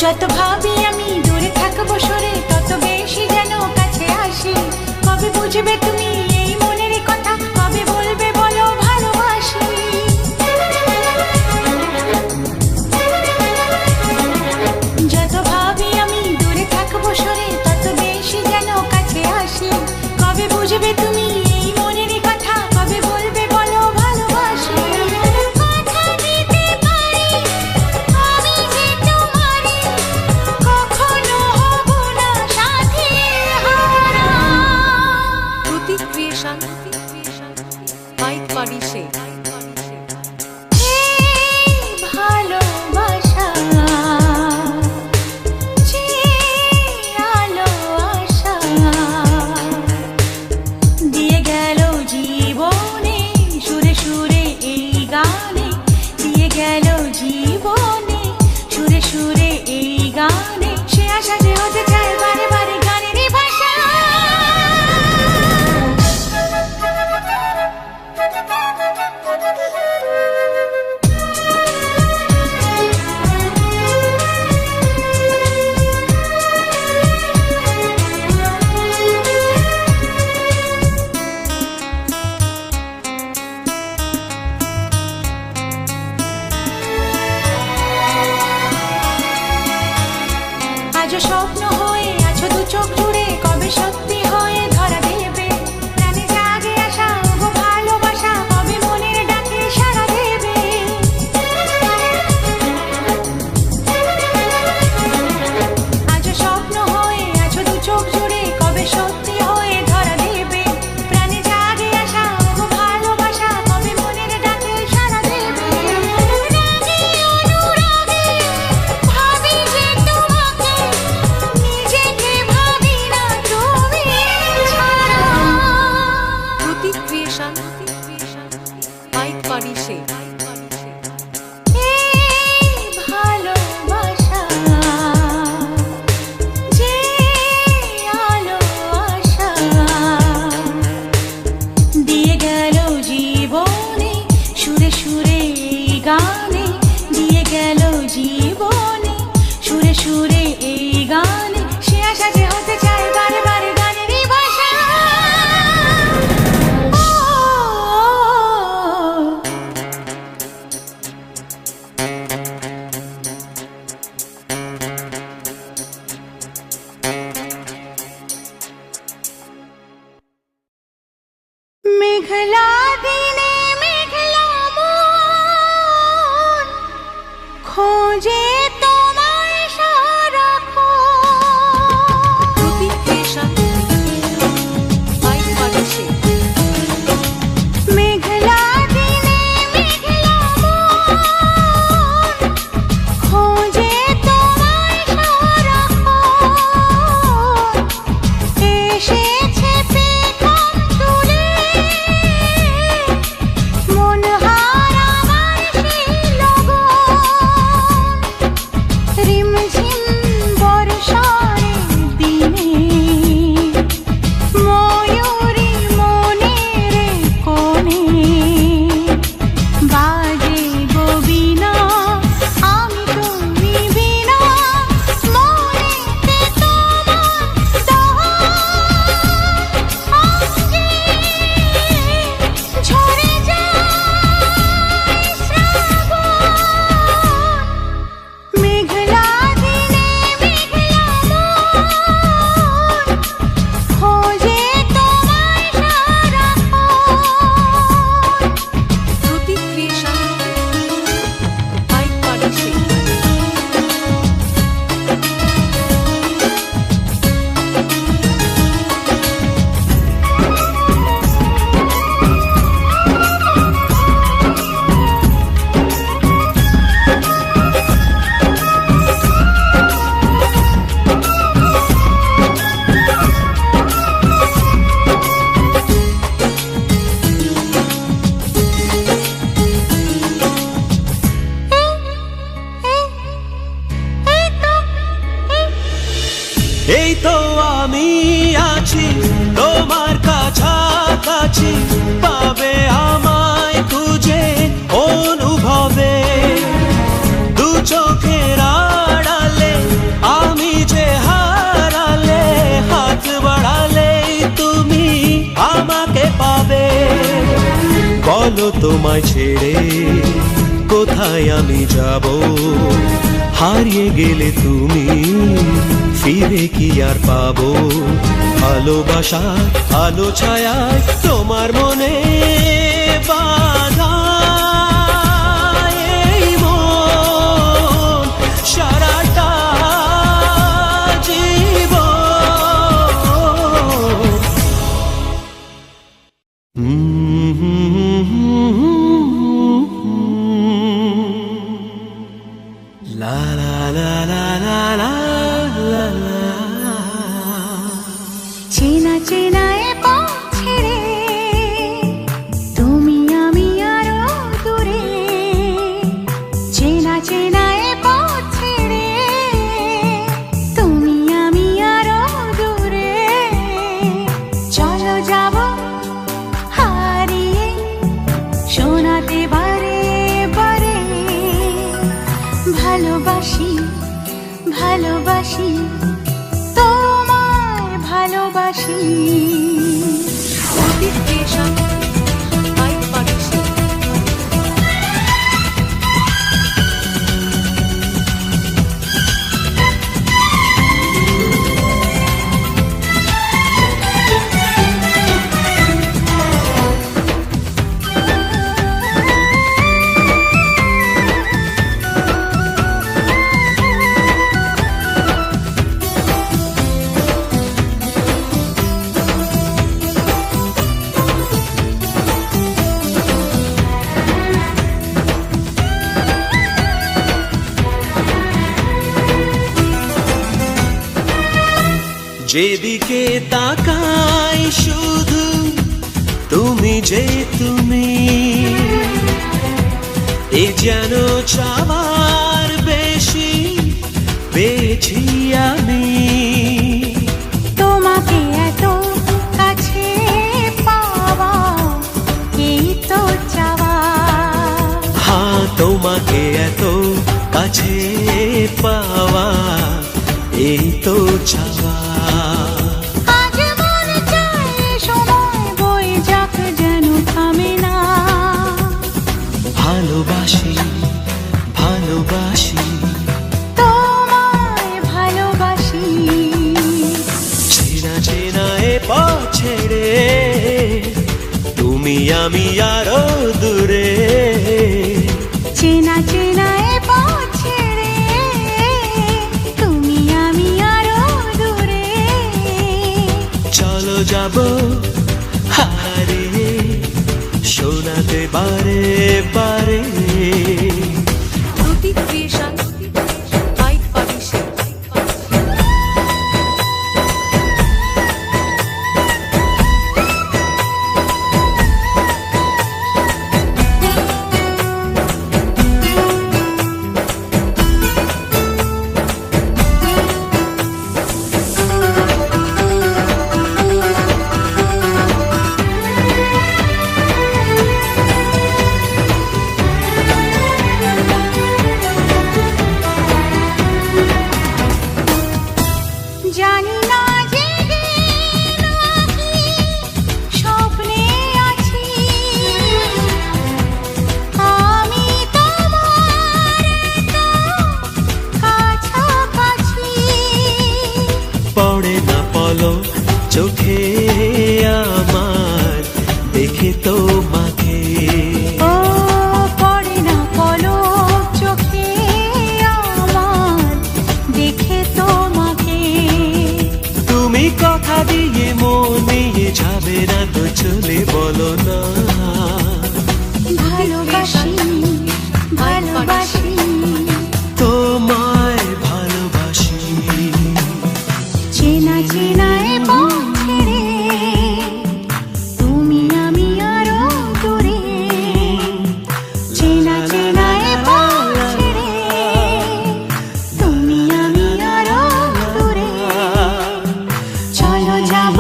যত ভাবি আমি দূরে থাকবো সরে, তত বেশি যেন কাছে আসি। কবে বুঝবে তুমি এই মনের কথা, কবে বলবে বলো ভালোবাসি। যত ভাবি আমি দূরে থাকবো সরে, তত বেশি যেন কাছে আসি। কবে বুঝবে তুমি এই মনের কথা, কবে বলবে বলো ভালোবাসি। আজও স্বপ্ন হয়ে আছো দু চোখ জুড়ে, কবে সত্যি হয়ে ধরা দেবে। প্রাণে জাগে আশা গো ভালোবাসা, কবে মনের ডাকে সাড়া দেবে। আজও স্বপ্ন হয়ে আছো দু চোখ জুড়ে, কবে সত্যি হয়ে ধরা দেবে। প্রাণে জাগে আশা গো ভালোবাসা, কবে মনের ডাকে সাড়া দেবে। ভাবি যে তোমাকে, নিজেকে ভাবি না তুমি ছাড়া। প্রতিক্রিয়া মাইক পারিসে ভালোবাসা যে আলো আশা দিয়ে গেল জীবনে, সুরে সুরে এই গানে দিয়ে গেল জীবনে, সুরে সুরে এই গানে। সে আশা যে হতে চায় বারে বারে গানেরই ভাষা। মেঘলা দিনে মেঘলা মন খোঁজে তোমায় সারাক্ষণ। প্রতিক্রিয়া মাইক পারিসে মেঘলা দিনে আছি তোমার কাছাকাছি, পাবে আমায় খুঁজে অনুভবে। দু চোখের আড়ালে আমি যে হারালে, হাত বাড়ালেই তুমি আমাকে পাবে। বলো তোমায় ছেড়ে কোথায় আমি যাব, হারিয়ে গেলে তুমি ফিরে কি আর পাবো? ভালোবাসা আলো ছায়ায় তোমার মনে বাঁধা এই মন সারাটা জীবন। লা লা লা লা লা লা লা লা। চেনা চেনা এ পথ ছেড়ে তুমি আমি আরো দূরে, চেনা চেনা এ পথ ছেড়ে তুমি আমি আরো দূরে। চলো যাব হারিয়ে শোনাতে বারে বারে, ভালোবাসি ভালোবাসি তোমায় ভালোবাসি। অতীত ক্রিয়েশন বাইক পাড়ি সেই। যেদিকে তাকাই শুধু তুমি যে তুমি, এ যেন চাওয়ার বেশি পেয়েছি আমি। তোমাকে এত কাছে পাওয়া এই তো চাওয়া, হ্যাঁ তোমাকে এত কাছে পাওয়া এই তো চাওয়া। আজ মনে চায় সময় বয়ে যাক যেন থামে না। ভালোবাসি ভালোবাসি তোমায় ভালোবাসি। চেনা চেনা এ পথ ছেড়ে তুমি আমি আরো দূরে, চেনা চেনা এ পথ ছেড়ে তুমি আমি আরো দূরে। চলো যাব হারিয়ে শোনাতে বারে বারে। অতীত ক্রিয়েশন বাইক পাড়ি সেই। জানি না জেগে নাকি স্বপ্নে আছি, আমি তোমার তো কাছাকাছি। পড়ে না পলক চোখে আমার দেখে তোমাকে, ও পড়ে না পলক চোখে আমার দেখে তোমাকে। তুমি কথা দিয়ে মন নিয়ে যাবে না তো চলে বলো না। ভালোবাসি ভালোবাসি তোমায় ভালোবাসি। চেনা চেনা এ পথ ছেড়ে তুমি আমি আরো দূরে, চেনা চেনা এ পথ ছেড়ে তুমি আমি আরো দূরে। চলো যাব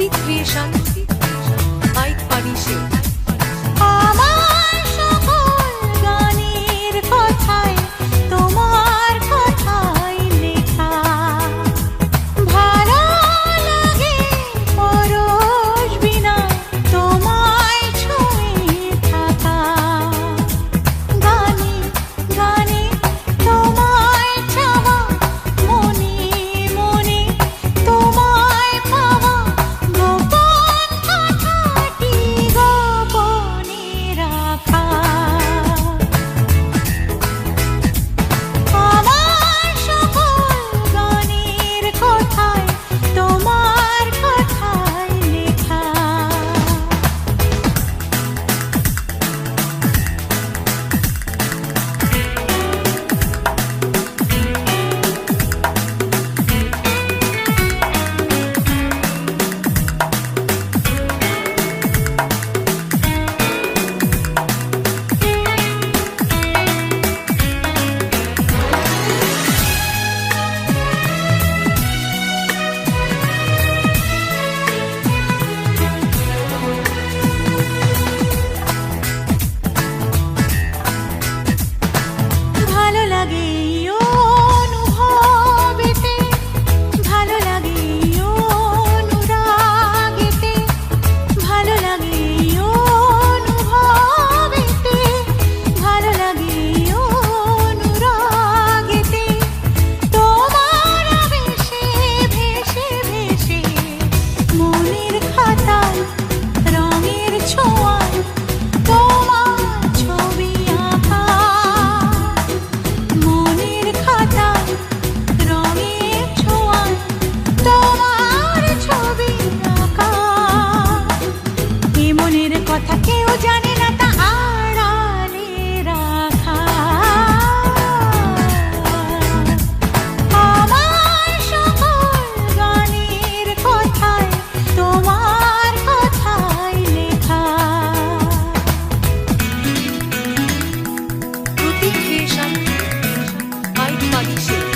শ্রুতি ক্রিয়েশন বাইক পারি শেখ আমার সকল গানের কথায় তোমার কথাই লেখা ভালো লাগে পরশ বিনা তোমায় ছুঁয়ে থাকা গানে গানে তোমায় চাওয়া মনে মনে তোমায় পাওয়া গোপন কথাটি গোপনে রাখা আমার সকল গানের কথায় তোমার কথাই লেখা ভালো লাগে এই অনুভবেতে ভালো লাগে এই অনুরাগেতে ভালো লাগে এই অনুভবেতে ভালো লাগে এই অনুরাগেতে তোমার আবেশে ভেসে ভেসে মনের খাতায় রঙের ছোঁয়ায় তোমার ছবি আঁকা মনের খাতায় রঙের ছোঁয়ায় তোমার ছবি আঁকা এ মনের কথা কেউ জানে না তা আড়ালে রাখা আমার সকল গানের কথায় তোমার কথাই লেখা শ্রুতি ক্রিয়েশন বাইক পারি শেখ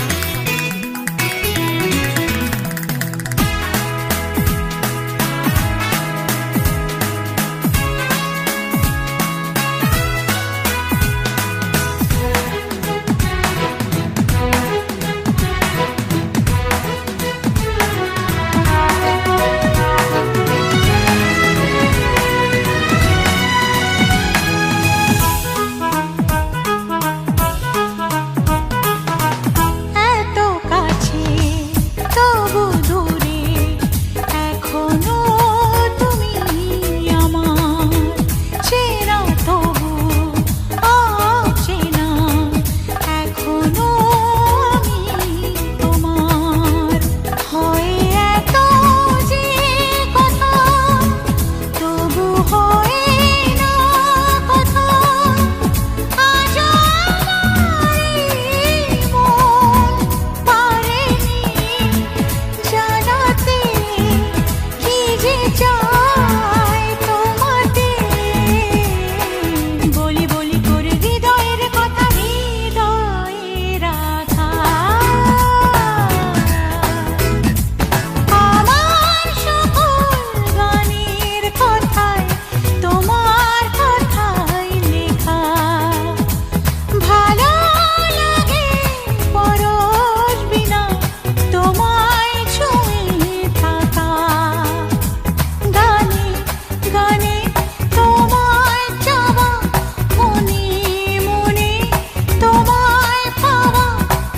এত কাছে তবু দূরে এখনো তুমি আমার চেনা তবু অচেনা এখনো আমি তোমার হয় এত যে কথা তবু হয় না কথা আজ আমার এই মন পারেনি জানাতে কি যে চায় তোমাতে বলি বলি করে হৃদয়ের কথা হৃদয়ে রাখা আমার সকল গানের কথায় তোমার কথাই লেখা ভালো লাগে পরশ বিনা তোমায় ছুঁয়ে থাকা গানে গানে তোমায় চাওয়া মনে মনে তোমায় পাওয়া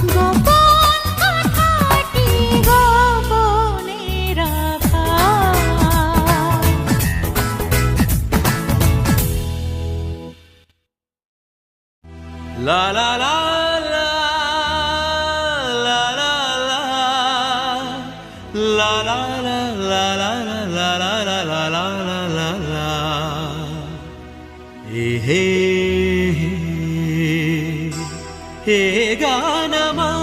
গোপন কথাটি গোপনে রাখা La la la la la la la la la la la la la la la la la la la la হে হে গান আমার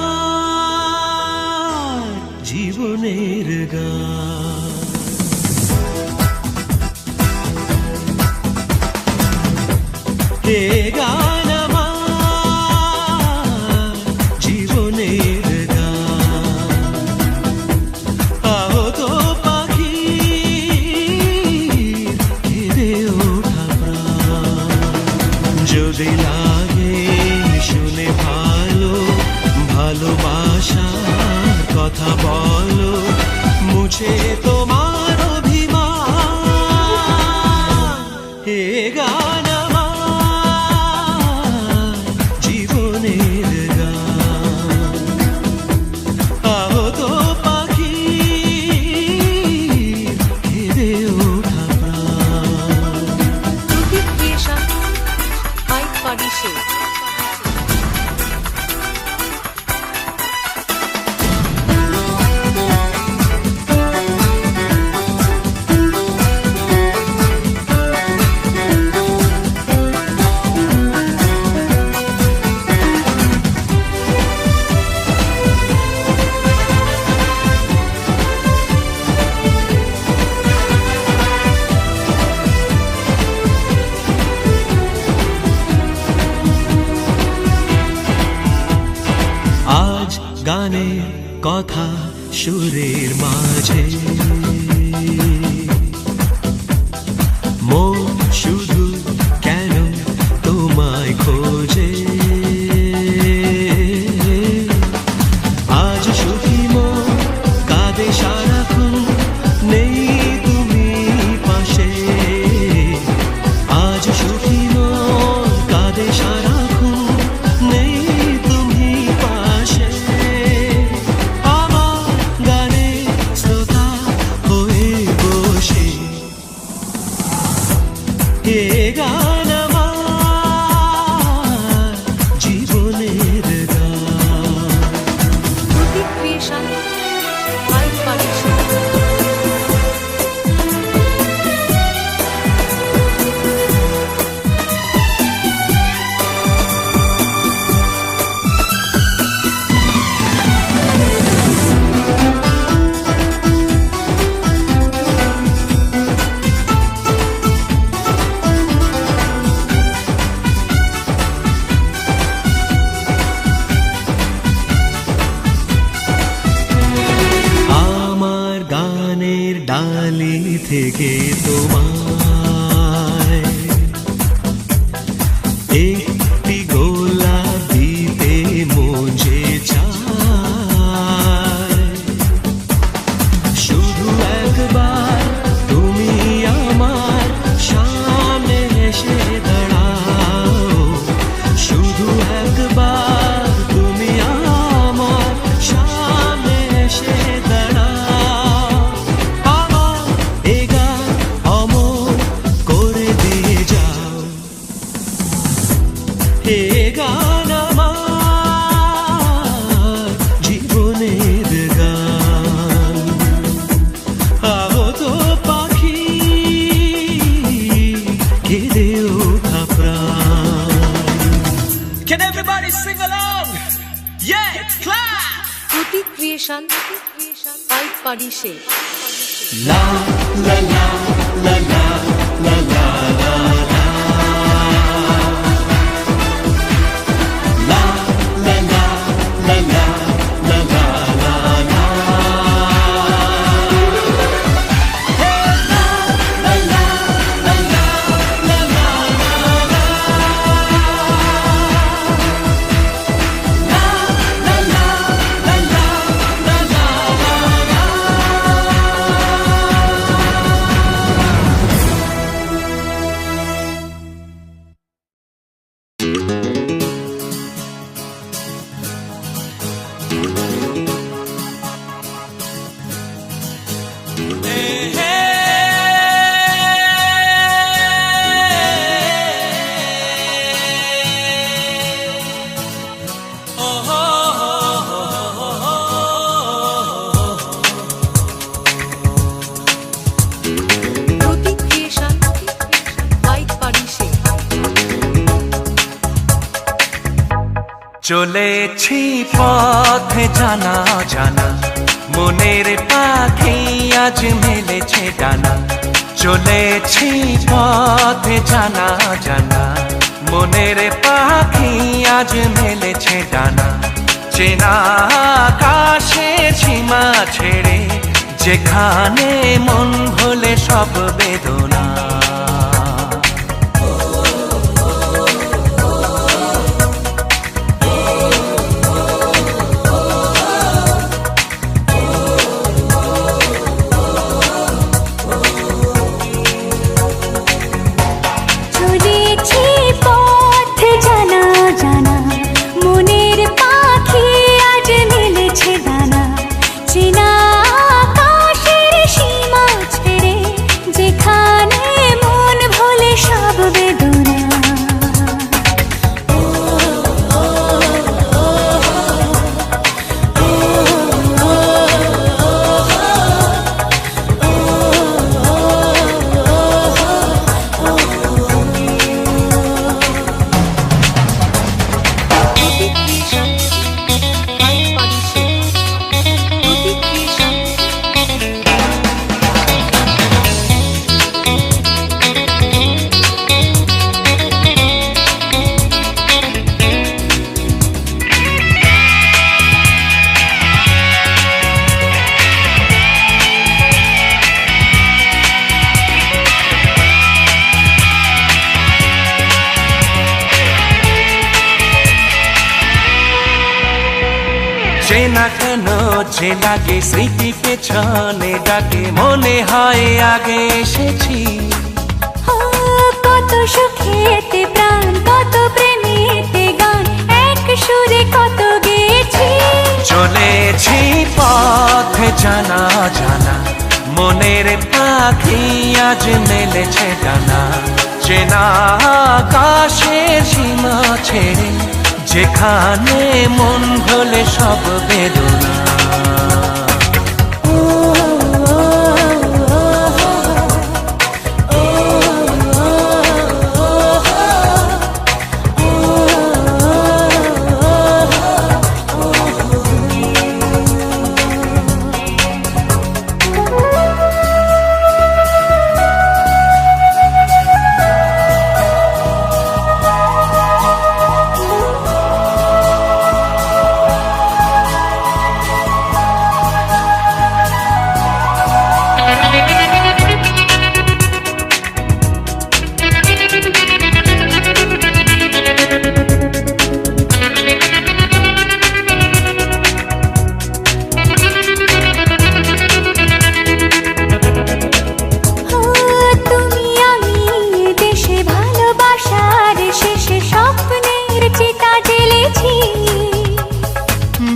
জীবনের গান হে গান আমার জীবনের গান আহত পাখি ওঠা প্রাণ। প্রতীক ক্রিয়েশন আইট পারিশে। আজ গানের কথা সুরের মাঝে, মন শুধু কেন তোমায় খোঁজে। আজ সুখী মন কাঁদে সারাক্ষণ, নেই তুমি পাশে। আজ সুখী মন কাঁদে সারাক্ষণ, নেই তুমি পাশে। আমার গানে শ্রোতা হয়ে বসে, এ গান আমার জীবনের গান। প্রতীক ক্রিয়েশন আইট পারিশে। আমার গানের ডালি থেকে তোমায় একটি গোলাপ দিতে মন যে চায়। শুধু একবার তুমি আমার সামনে এসে দাঁড়াও, শুধু একবার তুমি আমার সামনে এসে দাঁড়াও। আমার এ গান অমর করে দিয়ে যাও, এ গান আমার জীবনের গান। আগত পাখি কেঁদে ওঠা প্রাণ। Can everybody sing along? Yeah, clap! Pratik creation আইট পারিশে। La la la la la la la la la. La la la la la la la la la. Hey, la la la la la la la la la. La la la la la la la la. প্রতীক creation আইট পারিশে। চলেছি পথে জানা জানা, মনের পাখি আজ মেলেছে ডানা। চলেছি পথে জানা জানা, মনের পাখি আজ মেলেছে ডানা। চেনা আকাশে সীমা ছেড়ে, যেখানে মন ভোলে সব বেদনা। চেনা কেন যে লাগে স্মৃতি পেছনে ডাকে, মনে হয় আগে এসেছি। কত সুখেতে প্রাণ, কত প্রেমেতে গান, এক সুরে কত গেছি। চলেছি পথ জানা জানা, মনের পাখি আজ মেলেছে ডানা। চেনা আকাশের সীমা ছেড়ে, যেখানে মন ভোলে সব বেদনা।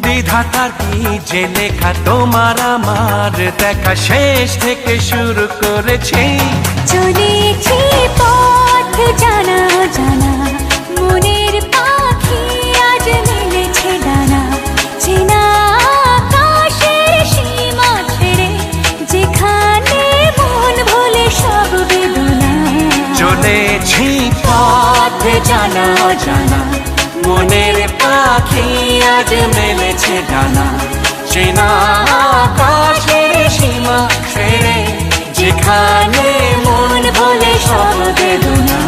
বিধাতার কি যে লেখা, তোমার আমার দেখা, শেষ থেকে শুরু করেছি। চলেছি পথ জানা জানা, মনের পাখি আজ মেলেছে ডানা। চেনা আকাশের সীমা ছেড়ে, যেখানে মন ভোলে সব বেদনা। চলেছি পথ জানা জানা, মনের পাখি আজ মেলেছে ডানা। চেনা আকাশের সীমা ছেড়ে, যেখানে মন ভোলে সব বেদনা।